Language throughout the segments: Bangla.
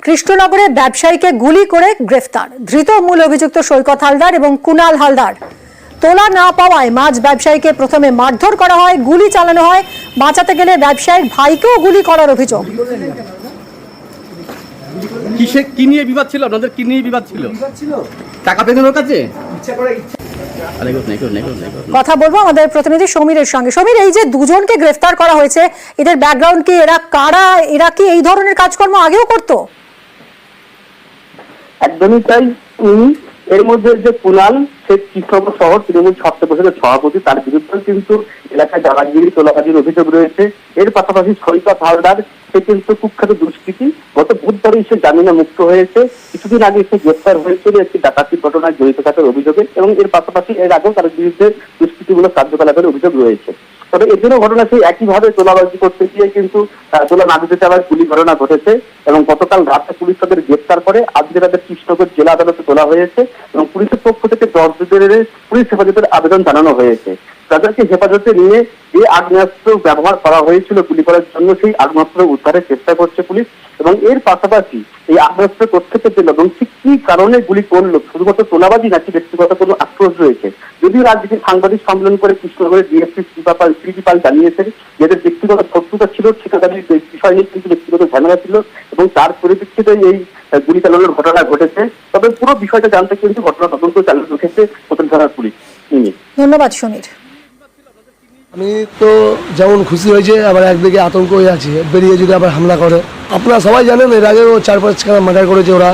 কৃষ্ণনগরে ব্যবসায়ীকে গুলি করে গ্রেফতার, ধৃত মূল অভিযুক্ত সৈকত হালদার এবং কুনাল হালদার। তোলা না পাওয়ায় মাছ ব্যবসায়ীকে প্রথমে মারধর করা হয়, গুলি চালানো হয়। বাঁচাতে গেলে ব্যবসায়ীর ভাইকেও গুলি করার অভিযোগ। কি নিয়ে বিবাদ ছিল আপনাদের? কি নিয়ে বিবাদ ছিল? টাকা পেতেন ওর কাছে? কথা বলবো আমাদের প্রতিনিধি সমীরের সঙ্গে। সমীর, এই যে দুজনকে গ্রেফতার করা হয়েছে, এদের ব্যাকগ্রাউন্ড কি? এরা কারা? এরা কি এই ধরনের কাজকর্ম আগেও করতো? একদমই তাই। এর মধ্যে যে কুনাল, সে কৃষ্ণনগর শহর তৃণমূল ছাত্র পরিষদের সভাপতি, তার বিরুদ্ধে কিন্তু এলাকায় দাদাগিরি তোলাবাজির অভিযোগ রয়েছে। এর পাশাপাশি সৈকত হালদার, সে কিন্তু কুখ্যাত দুষ্কৃতী। গত বুধবারই সে জামিনে মুক্ত হয়েছে। কিছুদিন আগে সে গ্রেফতার হয়েছিল একটি ডাকাতির ঘটনায় জড়িত থাকার অভিযোগে, এবং এর পাশাপাশি এর আগেও তার বিরুদ্ধে দুষ্কৃতিমূলক কার্যকলাপের অভিযোগ রয়েছে। তবে এজন্য ঘটনা সেই একইভাবে তোলাবাজি করতে গিয়ে কিন্তু তোলা না দিতে আবার গুলি ঘটনা ঘটেছে, এবং গতকাল রাতে পুলিশ তাদের গ্রেফতার করে। আজকে তাদের কৃষ্ণনগর জেলা আদালতে তোলা হয়েছে, এবং পুলিশের পক্ষ থেকে 10 দিনের পুলিশ হেফাজতের আবেদন জানানো হয়েছে। তাদেরকে হেফাজতে নিয়ে যে আগ্নেয়াস্ত্র ব্যবহার করা হয়েছিল গুলি করার জন্য, সেই আগ্নেয়াস্ত্র উদ্ধারের চেষ্টা করছে পুলিশ। এবং এর পাশাপাশি এই আগ্নেয়াস্ত্র কোত্থেকে পেল এবং ঠিক কি কারণে গুলি করলো, শুধুমাত্র তোলাবাজি নাকি ব্যক্তিগত কোনো আক্রোশ রয়েছে। যদিও রাজনীতির সাংবাদিক সম্মেলন করে কৃষ্ণনগরের ডিএসপি প্রিন্সিপাল জানিয়েছেন যাদের ব্যক্তিগত শত্রুতা ছিল, ঠিকাদারির বিষয় নিয়ে কিন্তু ব্যক্তিগত ঝামেলা ছিল, এবং তার পরিপ্রেক্ষিতে এই গুলি চালানোর ঘটনা ঘটেছে। তবে পুরো বিষয়টা জানতে কিন্তু ঘটনা তদন্ত চালু রেখেছে কোতোয়ালি থানার পুলিশ। ধন্যবাদ সমীর। আমি তো যেমন খুশি হয়েছে, আবার একদিকে আতঙ্ক হয়ে আছে, বেরিয়ে যদি আবার হামলা করে। আপনারা সবাই জানেন এর আগেও 4-5 মার্ডার করেছে, ওরা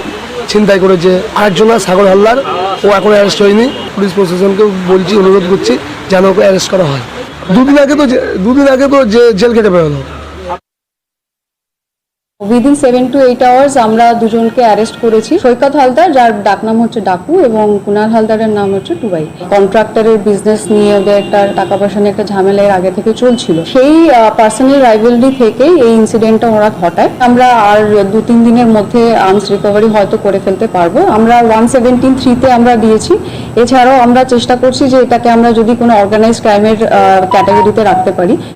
ছিনতাই করেছে। আরেকজন সাগর হালদার, ও এখনো অ্যারেস্ট হয়নি। পুলিশ প্রশাসনকে বলছি, অনুরোধ করছি যেন ওকে অ্যারেস্ট করা হয়। দুদিন আগে তো জেল কেটে বেরোলো। উইদিন 7 to 8 hours আমরা দুজনকে অ্যারেস্ট করেছি। সৈকত হালদার, যার ডাকনাম হচ্ছে ডাকু, এবং কুনাল হালদারের নাম হচ্ছে টুবাই। কন্ট্রাক্টরের বিজনেস নিয়ে ওদের একটা টাকা পয়সা নিয়ে একটা ঝামেলা এর আগে থেকে চলছিল। সেই পার্সোনাল রাইভালরি থেকেই এই ইনসিডেন্টটা ওরা ঘটায়। আমরা আর 2-3 দিনের মধ্যে আর্মস রিকভারি হয়তো করে ফেলতে পারবো। আমরা 117(3) আমরা দিয়েছি। এছাড়াও আমরা চেষ্টা করছি যে এটাকে আমরা যদি কোনো অর্গানাইজড ক্রাইমের ক্যাটাগরিতে রাখতে পারি।